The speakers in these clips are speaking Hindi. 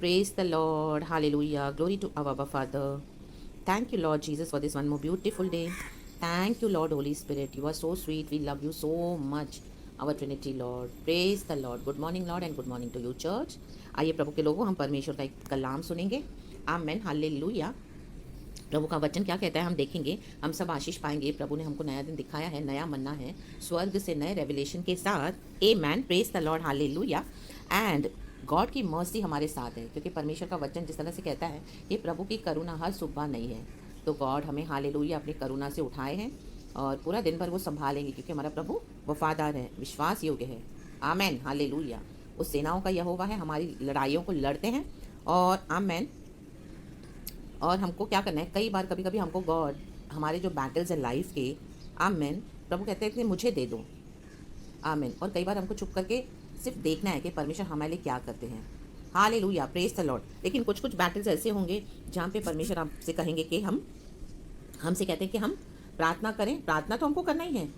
Praise the Lord. Hallelujah. Glory to our Abba Father. Thank you, Lord Jesus, for this one more beautiful day. Thank you, Lord Holy Spirit. You are so sweet. We love you so much. Our Trinity, Lord. Praise the Lord. Good morning, Lord, and good morning to you, church. आइए प्रभु के लोगों, हम परमेश्वर का एक कलाम सुनेंगे. आमेन. हालेलुया. प्रभु का वचन क्या कहता है हम देखेंगे. हम सब आशीष पाएंगे. प्रभु ने हमको नया दिन दिखाया है, नया मन्ना है स्वर्ग से नए रेवलेशन के साथ. Amen. Praise the Lord. Hallelujah. And God की मर्सी हमारे साथ है, क्योंकि परमेश्वर का वचन जिस तरह से कहता है ये प्रभु की करुणा हर सुबह नहीं है. तो गॉड हमें हालेलुया अपनी करुणा से उठाए हैं और पूरा दिन भर वो संभालेंगे, क्योंकि हमारा प्रभु वफादार है, विश्वास योग्य है. आमेन. हालेलुया. उस सेनाओं का यहोवा है, हमारी लड़ाइयों को लड़ते हैं. और आमेन. और हमको क्या करना है, कई बार कभी कभी हमको गॉड हमारे जो बैटल्स है लाइफ के, आमेन, प्रभु कहते हैं कि मुझे दे दो. आमेन. और कई बार हमको चुप करके सिर्फ देखना है कि परमेश्वर हमारे लिए क्या करते हैं. हालेलुया. Praise the Lord. लेकिन कुछ कुछ बैटल्स ऐसे होंगे जहाँ पे परमेश्वर आपसे कहेंगे कि हमसे कहते हैं कि हम प्रार्थना करें. प्रार्थना तो हमको करना ही है,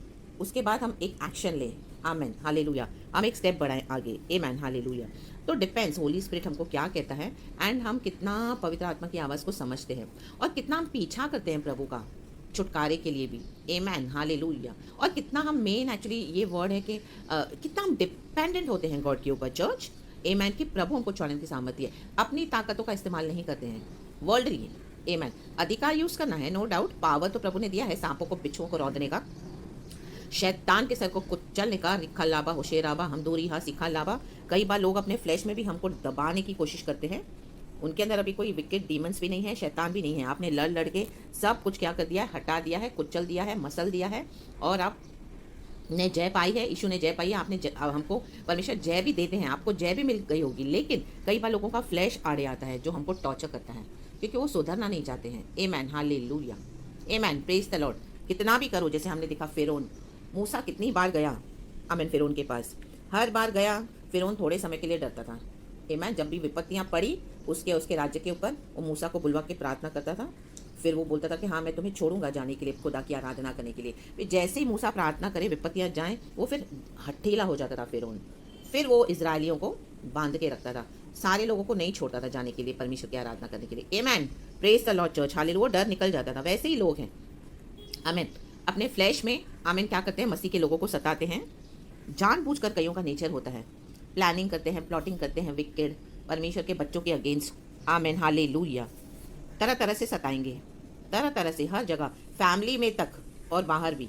उसके बाद हम एक एक्शन लें. आमेन. हालेलुया. हम एक स्टेप बढ़ाएं आगे. आमेन. हालेलुया. तो डिपेंड्स होली स्पिरिट हमको क्या कहता है एंड हम कितना पवित्र आत्मा की आवाज़ को समझते हैं और कितना हम पीछा करते हैं प्रभु का छुटकारे के लिए भी. आमेन. हालेलुया. और कितना हम मेन एक्चुअली ये वर्ड है कि कितना हम डिपेंडेंट होते हैं गॉड के ऊपर. चर्च आमेन. कि प्रभु हमको छुड़ाने की सामर्थ्य है. अपनी ताकतों का इस्तेमाल नहीं करते हैं वर्ल्डली. आमेन. अधिकार यूज़ करना है, नो डाउट. पावर तो प्रभु ने दिया है, सांपों को बिच्छुओं को रौंदने का, शैतान के सर को कुचलने का. रिखा लाबा होशेराबा हम दूरी हा सिखा लाबा. कई बार लोग अपने फ्लैश में भी हमको दबाने की कोशिश करते हैं. उनके अंदर अभी कोई विकेट डीमंस भी नहीं है, शैतान भी नहीं है. आपने लड़ लड़ के सब कुछ क्या कर दिया है, हटा दिया है, कुचल दिया है, मसल दिया है और आप ने जय पाई है. यीशु ने जय पाई है. अब हमको परमेश्वर जय भी देते हैं, आपको जय भी मिल गई होगी. लेकिन कई बार लोगों का फ्लैश आड़े आता है जो हमको टॉर्चर करता है, क्योंकि वो सुधरना नहीं चाहते हैं. Amen. Hallelujah. Amen. Praise the Lord. कितना भी करो, जैसे हमने देखा फिरौन, मूसा कितनी बार गया आमेन फिरौन के पास, हर बार गया. फिरौन थोड़े समय के लिए डरता था. आमेन. जब भी विपत्तियां पड़ी उसके राज्य के ऊपर, वो मूसा को बुलवा के प्रार्थना करता था. फिर वो बोलता था कि हाँ मैं तुम्हें छोड़ूंगा जाने के लिए, खुदा की आराधना करने के लिए. फिर जैसे ही मूसा प्रार्थना करे, विपत्तियां जाएं, वो फिर हठीला हो जाता था फिरौन. फिर वो इजरायलियों को बांध के रखता था, सारे लोगों को नहीं छोड़ता था जाने के लिए परमेश्वर की आराधना करने के लिए. Amen. Praise the Lord church. Hallelujah. वो डर निकल जाता था. वैसे ही लोग हैं आमेन, अपने फ्लैश में आमेन क्या करते हैं, मसीह के लोगों को सताते हैं. जानबूझकर कईयों का नेचर होता है, प्लानिंग करते हैं, प्लॉटिंग करते हैं, विकेड परमेश्वर के बच्चों के अगेंस्ट. आमेन. हालेलुया. तरह तरह से सताएंगे, तरह तरह से, हर जगह, फैमिली में तक और बाहर भी.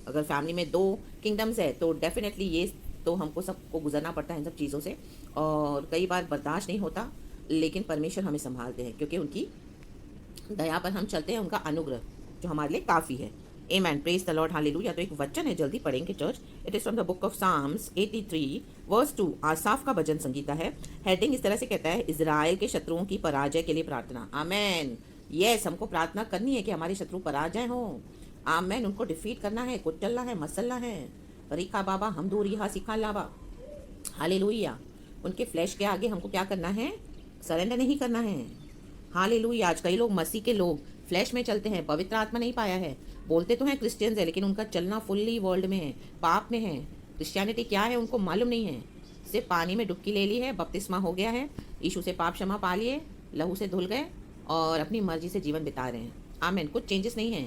अगर फैमिली में 2 किंगडम्स है तो डेफिनेटली ये तो हमको सबको गुजरना पड़ता है इन सब चीज़ों से, और कई बार बर्दाश्त नहीं होता. लेकिन परमेश्वर हमें संभालते हैं, क्योंकि उनकी दया पर हम चलते हैं, उनका अनुग्रह जो हमारे लिए काफ़ी है. Amen. Praise the Lord. Hallelujah. तो एक वचन है, जल्दी पढ़ेंगे church. It is from the book of Psalms 83 verse 2. Asaph का भजन संगीता है. हेडिंग इस तरह से कहता है, इजराइल के शत्रुओं की पराजय के लिए प्रार्थना. आमेन. यस, हमको प्रार्थना करनी है कि हमारे शत्रु पराजय हो. आमेन. उनको डिफीट करना है, कुचलना है, मसलना है. रिखा बाबा हम दूर रिहा सिखा लाबा. हालेलुया. उनके फ्लैश के आगे हमको क्या करना है, सरेंडर नहीं करना है. हालेलुया. आज कई लोग मसीह के लोग फ्लैश में चलते हैं, पवित्र आत्मा नहीं पाया है, बोलते तो हैं क्रिश्चियंस है, लेकिन उनका चलना फुल्ली वर्ल्ड में है, पाप में है. क्रिश्चियनिटी क्या है उनको मालूम नहीं है. सिर्फ पानी में डुबकी ले ली है, बपतिस्मा हो गया है, यीशु से पाप क्षमा पा लिए, लहू से धुल गए और अपनी मर्जी से जीवन बिता रहे हैं. आमेन. कुछ चेंजेस नहीं है.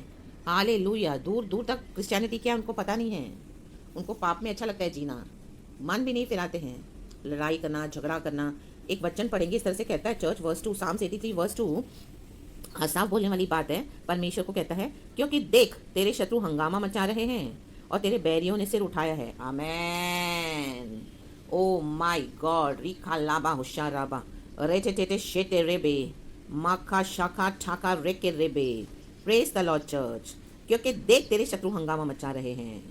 हालेलुया. दूर दूर तक क्रिश्चियनिटी क्या है उनको पता नहीं है. उनको पाप में अच्छा लगता है जीना, मन भी नहीं फिराते हैं, लड़ाई करना, झगड़ा करना. एक वचन पढ़ेंगे, इस तरह से कहता है चर्च, वर्स 2, साम्स 83 वर्स 2. साफ बोलने वाली बात है. परमेश्वर को कहता है, क्योंकि देख तेरे शत्रु हंगामा मचा रहे हैं और तेरे बैरियों ने सिर उठाया है. आमेन. Oh my God. रिखा लाबा होशाराबा रेटे टेटे शेटे रेबे माखा शाखा ठाका रेके रेबे. Praise the Lord church. क्योंकि देख तेरे शत्रु हंगामा मचा रहे हैं.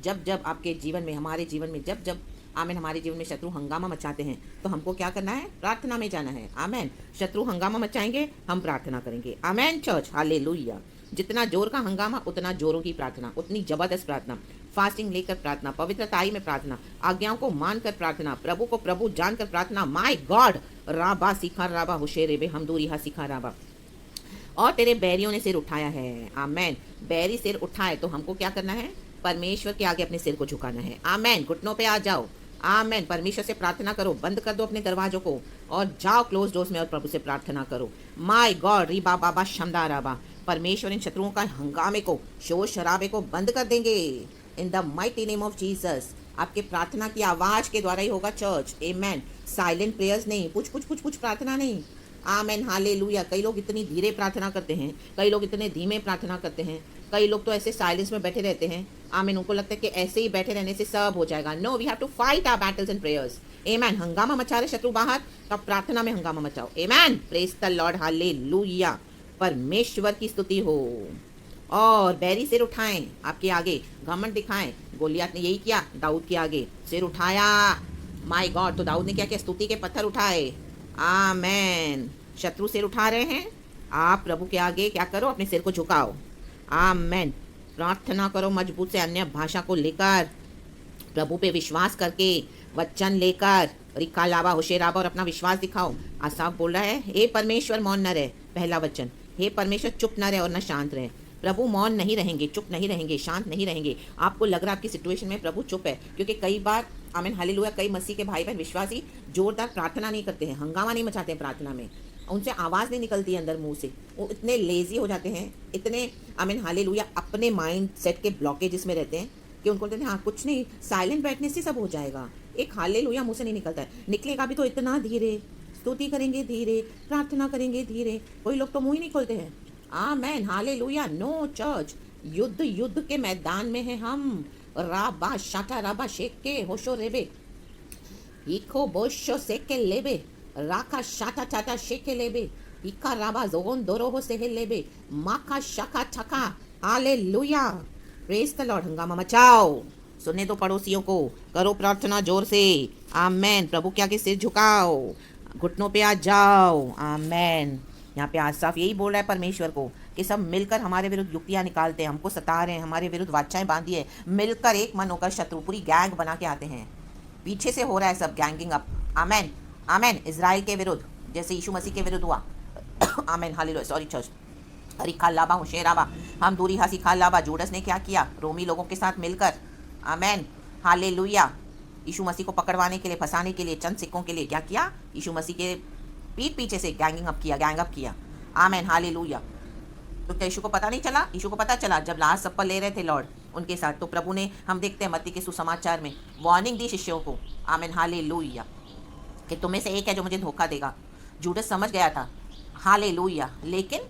जब जब आपके जीवन में, हमारे जीवन में, जब जब आमेन हमारे जीवन में शत्रु हंगामा मचाते हैं, तो हमको क्या करना है, प्रार्थना में जाना है. आमेन. शत्रु हंगामा मचाएंगे, हम प्रार्थना करेंगे. आमेन चर्च. हालेलुया. जितना जोर का हंगामा उतना जोरों की प्रार्थना, उतनी जबरदस्त प्रार्थना, फास्टिंग लेकर प्रार्थना, पवित्रताई में प्रार्थना, आज्ञाओं को मानकर प्रार्थना, प्रभु को प्रभु जानकर प्रार्थना. My God. राबा सिखा राबा हुशेरे बे हम दूरी हा सिखा राबा. और तेरे बैरियों ने सिर उठाया है. आमेन. बैरी सिर उठाए तो हमको क्या करना है, परमेश्वर के आगे अपने सिर को झुकाना है. आमेन. घुटनों पे आ जाओ, आमेन। परमेश्वर से प्रार्थना करो, बंद कर दो अपने दरवाजों को और जाओ क्लोज डोर्स में और प्रभु से प्रार्थना करो। माय गॉड, री बाबा बा शमदा राबा, परमेश्वर इन शत्रुओं का हंगामे को, शोर शराबे को बंद कर देंगे in the mighty name of Jesus. आपके प्रार्थना की आवाज के द्वारा ही होगा चर्च। आमेन। साइलेंट प्रेयर्स नहीं, कुछ कुछ कुछ कुछ प्रार्थना नहीं। आमेन, हालेलुया। कई लोग इतनी धीरे प्रार्थना करते हैं, कई लोग इतने धीमे प्रार्थना करते हैं, कई लोग तो ऐसे साइलेंस में बैठे रहते हैं। आमीन। उनको लगता है कि ऐसे ही बैठे रहने से सब हो जाएगा। No, we have to fight our battles and prayers. Amen. हंगामा मचा रहे शत्रु बाहर, तब प्रार्थना में हंगामा मचाओ। Amen. Praise the Lord, hallelujah. परमेश्वर की स्तुति हो। और बैरी सिर उठाएं आपके आगे, घमंड दिखाएं। गोलियात ने यही किया दाऊद के आगे, सिर उठाया। माय गॉड, तो दाऊद ने क्या किया? स्तुति के पत्थर उठाए। आमेन। शत्रु सिर उठा रहे हैं, आप प्रभु के आगे क्या करो? अपने सिर को झुकाओ। आमेन। प्रार्थना करो मजबूत से, अन्य भाषा को लेकर, प्रभु पे विश्वास करके, वचन लेकर, रिका लावा होशेराबा, और अपना विश्वास दिखाओ। आसाफ बोल रहा है, हे परमेश्वर मौन न रहे। पहला वचन, हे परमेश्वर चुप न रहे और न शांत रहे। प्रभु मौन नहीं रहेंगे, चुप नहीं रहेंगे, शांत नहीं रहेंगे। आपको लग रहा है आपकी सिचुएशन में प्रभु चुप है, क्योंकि कई बार आमीन हालेलुया कई मसीह के भाई बहन विश्वासी जोरदार प्रार्थना नहीं करते हैं, हंगामा नहीं मचाते हैं प्रार्थना में, उनसे आवाज़ नहीं निकलती है अंदर मुंह से। वो इतने लेजी हो जाते हैं, इतने आमीन हालेलुया अपने माइंड सेट के ब्लॉकेजेस में रहते हैं कि उनको कहते हैं हाँ कुछ नहीं, साइलेंट बैठने से सब हो जाएगा। एक हालेलुया मुंह से नहीं निकलता है, निकलेगा भी तो इतना धीरे। स्तुति करेंगे धीरे, प्रार्थना करेंगे धीरे, कोई लोग तो मुंह ही नहीं खोलते हैं। Amen hallelujah. नो चर्च, युद्ध के मैदान में है हम। राबा शाटा राबा शेक के होशो रेबे, इको बोशो सेके लेबे, राका शाटा टाटा शेके लेबे, इका राबा जोगन दोरो हो सेहे लेबे, माका शाका ठका। हालेलुया। Praise the Lord. हंगामा मचाओ, सुनने दो पड़ोसियों को, करो प्रार्थना जोर से। आमेन। प्रभु के आगे सिर झुकाओ, घुटनों पे आ जाओ। आमेन। यहाँ पे आसाफ यही बोल रहा है परमेश्वर को कि सब मिलकर हमारे विरुद्ध युक्तियाँ निकालते हैं, हमको सता रहे हैं, हमारे विरुद्ध वाचाएं बांधी है, मिलकर एक मन होकर शत्रु पूरी गैंग बना के आते हैं। पीछे से हो रहा है सब ganging up. Amen amen. Israel के विरुद्ध जैसे यीशु मसीह के विरुद्ध हुआ। Amen hallelujah. Sorry church. हरी खालाबा होशेराबा, हम दूरी हसी खालाबा। जूडस ने क्या किया? रोमी लोगों के साथ मिलकर, आमेन हालेलुया, यीशु मसीह को पकड़वाने के लिए, फंसाने के लिए, चंद सिक्कों के लिए क्या किया? यीशु मसीह के पीठ पीछे से गैंग अप किया। Amen hallelujah. तो क्या यीशु को पता नहीं चला? यीशु को पता चला जब लास्ट सप्पर ले रहे थे लॉर्ड उनके साथ, तो प्रभु ने, हम देखते हैं मत्ती के सुसमाचार में, वार्निंग दी शिष्यों को। आमेन हालेलुया, कि तुम्हें से एक है जो मुझे धोखा देगा। जूडस समझ गया था, हालेलुया, लेकिन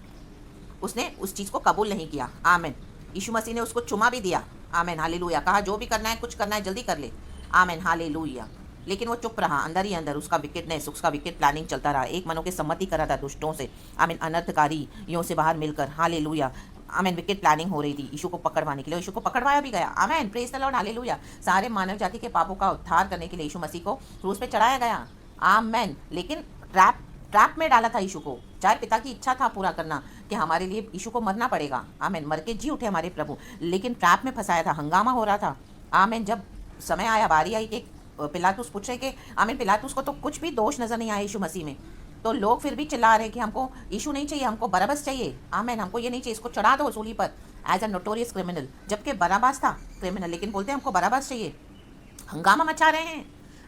उसने उस चीज़ को कबूल नहीं किया। आमेन। यीशु मसीह ने उसको चुमा भी दिया। Amen hallelujah. कहा जो भी करना है, कुछ करना है जल्दी कर ले। Amen hallelujah. लेकिन वो चुप रहा, अंदर ही अंदर उसका विकेटनेस, उसका विकेट प्लानिंग चलता रहा। एक मनों के सम्मति करा था दुष्टों से, आमीन अनर्थकारियों से बाहर मिलकर। हालेलुया। आमीन। विकेट प्लानिंग हो रही थी यीशु को पकड़वाने के लिए, यीशु को पकड़वाया भी गया। आमीन। Praise the Lord hallelujah. सारे मानव जाति के पापों का उद्धार करने के लिए यीशु मसीह को क्रूस पे चढ़ाया गया। आमीन। लेकिन ट्रैप में डाला था यीशु को, चाहे पिता की इच्छा था पूरा करना कि हमारे लिए यीशु को मरना पड़ेगा। आमीन। मर के जी उठे हमारे प्रभु, लेकिन ट्रैप में फंसाया था, हंगामा हो रहा था। आमीन। जब समय आया, बारी आई कि पिलातुस पूछ रहे कि आमीन पिलातुस को तो कुछ भी दोष नजर नहीं आया यीशु मसीह में, तो लोग फिर भी चिल्ला रहे कि हमको यीशु नहीं चाहिए, हमको बराबस चाहिए। आमीन। हमको ये नहीं चाहिए, इसको चढ़ा दो सूली पर एज अ नोटोरियस क्रिमिनल, जबकि बराबस था क्रिमिनल, लेकिन बोलते हैं हमको बराबस चाहिए। हंगामा मचा रहे हैं,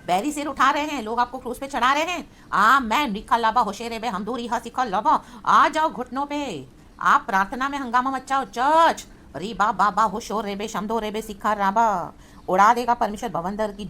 बैरी सिर उठा रहे हैं, लोग आपको क्रूस पे चढ़ा रहे हैं। आमीन। रिखा लाबा होशेरे बे, हम दूर रिहा सिखा लाबा, आ जाओ घुटनों पे, आप प्रार्थना में हंगामा मचाओ चर्च। री बा बाबा होशो रेबे शमदो रेबे सिखा राबा, उड़ा देगा परमेश्वर भवंडर की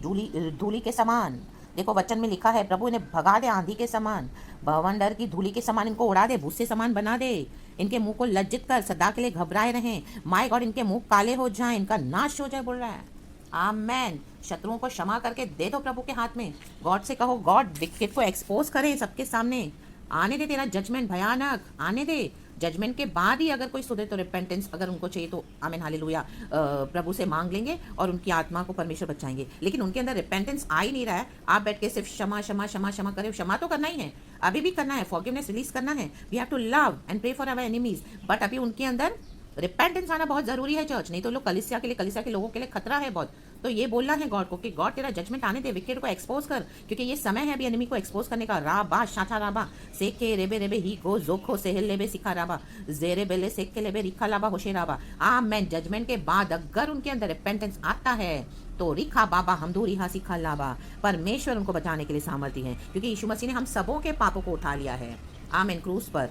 धूली के समान। देखो वचन में लिखा है, प्रभु इन्हें भगा दे आंधी के समान, भवंडर की धूली के समान इनको उड़ा दे, भूसे समान बना दे। इनके मुंह को लज्जित कर सदा के लिए घबराए रहें। माय गॉड, इनके मुंह काले हो जाएं, इनका नाश हो जाए, बोल रहा है। आमेन। शत्रुओं को क्षमा करके दे दो प्रभु के हाथ में। गॉड से कहो, गॉड विकेट को एक्सपोज करे सबके सामने, आने दे तेरा जजमेंट भयानक, आने दे। जजमेंट के बाद ही अगर कोई सुधरे तो रिपेंटेंस अगर उनको चाहिए तो आमीन हालेलुया प्रभु से मांग लेंगे और उनकी आत्मा को परमेश्वर बचाएंगे। लेकिन उनके अंदर रिपेंटेंस आ ही नहीं रहा है। आप बैठ के सिर्फ क्षमा क्षमा क्षमा क्षमा करें, क्षमा तो करना ही है, अभी भी करना है, फॉरगिवनेस रिलीज करना है। We have to love and pray for our enemies, but अभी उनके अंदर रिपेंटेंस आना बहुत जरूरी है चर्च, नहीं तो लोग कलीसिया के लोगों के लिए खतरा है बहुत। तो ये बोलना है गॉड को कि गॉड तेरा जजमेंट आने दे, विकेट को एक्सपोज कर, क्योंकि ये समय है अभी एनिमी को एक्सपोज करने का। राबा शाठा राबा सेके रेबे रेबे ही गो जोखो सेहल लेबे सिखा राबा जेरे बेले सेके लेबे रिखा लाबा होशे राबा। आमेन। जजमेंट के बाद अगर उनके अंदर रिपेंटेंस आता है तो रिखा बाबा हमदूरी हा सिखा लाबा, परमेश्वर उनको बचाने के लिए सामर्थ्य है, क्योंकि यीशु मसीह ने हम सबों के पापों को उठा लिया है। आमेन। क्रूस पर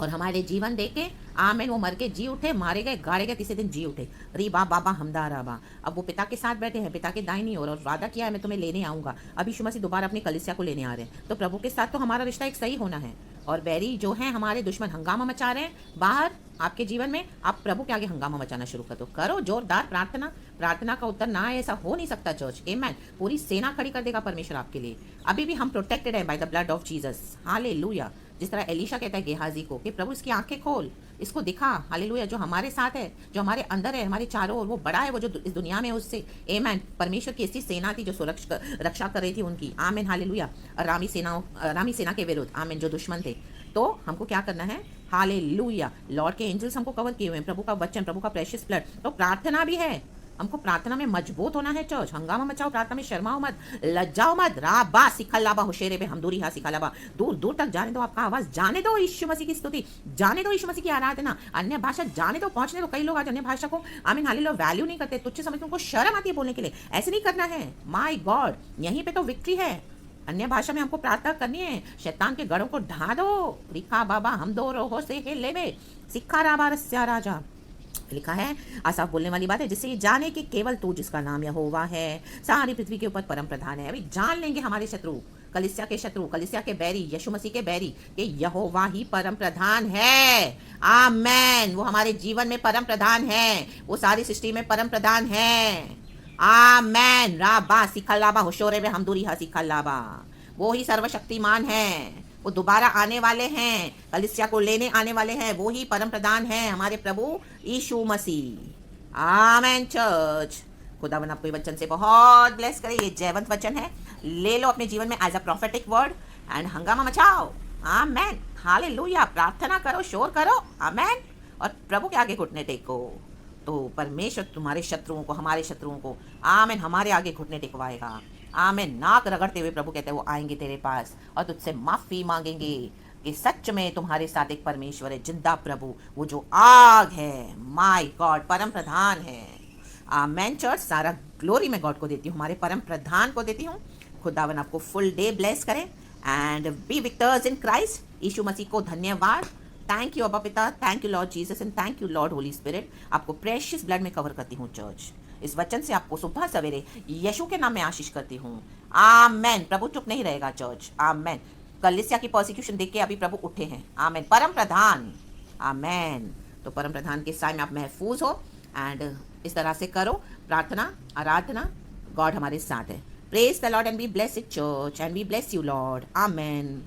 और हमारे जीवन देके आमेन, वो मर के जी उठे, मारे गए, गाड़े गए, तीसरे दिन जी उठे। री बा बाबा हमदा राबा। अब वो पिता के साथ बैठे हैं, पिता के दाहिनी ओर, और वादा किया है मैं तुम्हें लेने आऊंगा। अब यीशु मसीह दोबारा अपनी कलीसिया को लेने आ रहे हैं। तो प्रभु के साथ तो हमारा रिश्ता एक सही होना है। और बैरी जो है हमारे दुश्मन हंगामा मचा रहे हैं बाहर आपके जीवन में, आप प्रभु के आगे हंगामा मचाना शुरू कर दो। करो जोरदार प्रार्थना। प्रार्थना का उत्तर ना आए ऐसा हो नहीं सकता चर्च। आमेन। पूरी सेना खड़ी कर देगा परमेश्वर आपके लिए। अभी भी हम प्रोटेक्टेड है by the blood of Jesus. Hallelujah. जिस तरह एलीशा कहता है गेहाजी को कि प्रभु इसकी आंखें खोल, इसको दिखा। हालेलुया। जो हमारे साथ है, जो हमारे अंदर है, हमारे चारों ओर, वो बड़ा है, वो जो इस दुनिया में है उससे। आमेन। परमेश्वर की ऐसी सेना थी जो रक्षा कर रही थी उनकी। आमेन। हालेलुया। रामी सेना के विरुद्ध। आमेन। जो दुश्मन थे। तो हमको क्या करना है? हालेलुया। लॉर्ड के एंजल्स हमको कवर किए हुए हैं, प्रभु का वचन, प्रभु का प्रेशियस ब्लड। तो प्रार्थना भी है, हमको प्रार्थना में मजबूत होना है चर्च। हंगामा मचाओ, प्रार्थना में शर्माओ मत, लज्जाओ मत। राबा सिखलाबा होशेरे पे हमदूरी हा सिखलाबा। दूर दूर तक जाने दो आपका आवाज, जाने दो यीशु मसीह की स्तुति, जाने दो यीशु मसीह की आराधना, अन्य भाषा जाने दो, पहुंचने दो। कई लोग आज अन्य भाषा को आमीन हालेलुया वैल्यू नहीं करते, तुच्छ समझते, उनको शर्म आती है बोलने के लिए। ऐसे नहीं करना है। माय गॉड, यहीं पे तो विक्ट्री है। अन्य भाषा में हमको प्रार्थना करनी है। शैतान के गढ़ों को ढा दो। रिखा बाबा हम दो रोहो से लेवे सिखा राबा रस्या राजा। लिखा है, आसाफ बोलने वाली बात है, जिससे ये जाने कि केवल तू जिसका नाम यहोवा है सारी पृथ्वी के ऊपर परम प्रधान है। अभी जान लेंगे हमारे शत्रु, कलीसिया के शत्रु, कलीसिया के बैरी, यीशु मसीह के बैरी, कि यहोवा ही परम प्रधान है। आमेन। वो हमारे जीवन में परम प्रधान है, वो सारी सृष्टि में परम प्रधान है। आमेन। राबा सिखलाबा होशोरे में हमदूरी हा सिखलाबा। वो ही सर्वशक्तिमान है, वो दोबारा आने वाले हैं, कलीसिया को लेने आने वाले हैं। वो ही परम प्रधान है, हमारे प्रभु यीशु मसीह। आमेन चर्च। खुदावन आपको ये वचन से बहुत ब्लेस करे। ये जयवंत वचन है, ले लो अपने जीवन में as a prophetic word and हंगामा मचाओ। आमेन। हालेलुया। प्रार्थना करो, शोर करो। आमेन। और प्रभु के आगे घुटने टेको, तो परमेश्वर तुम्हारे शत्रुओं को, हमारे शत्रुओं को आमेन हमारे आगे घुटने टेकवाएगा। आमेन। नाक रगड़ते हुए प्रभु कहते हैं वो आएंगे तेरे पास और तुझसे माफी मांगेंगे कि सच में तुम्हारे साथ एक परमेश्वर है, जिंदा प्रभु, वो जो आग है, माय गॉड, परम प्रधान है। आमेन चर्च। सारा ग्लोरी मैं गॉड को देती हूँ, हमारे परम प्रधान को देती हूँ। खुदावन आपको फुल डे ब्लेस करें and be victors in Christ. यीशु मसीह को धन्यवाद। थैंक यू अब्बा पिता, thank you Lord Jesus and thank you Lord Holy Spirit. आपको प्रेशियस ब्लड में कवर करती हूँ चर्च। इस वचन से आपको सुबह सवेरे यीशु के नाम में आशीष करती हूँ। आमेन। प्रभु चुप नहीं रहेगा चर्च। आमेन। कलीसिया की परसिक्यूशन देख के अभी प्रभु उठे हैं। आमेन। परम प्रधान। आमेन। तो परम प्रधान के साय में आप महफूज हो एंड इस तरह से करो प्रार्थना, आराधना। गॉड हमारे साथ है। Praise the Lord and we bless it church and we bless you Lord. Amen.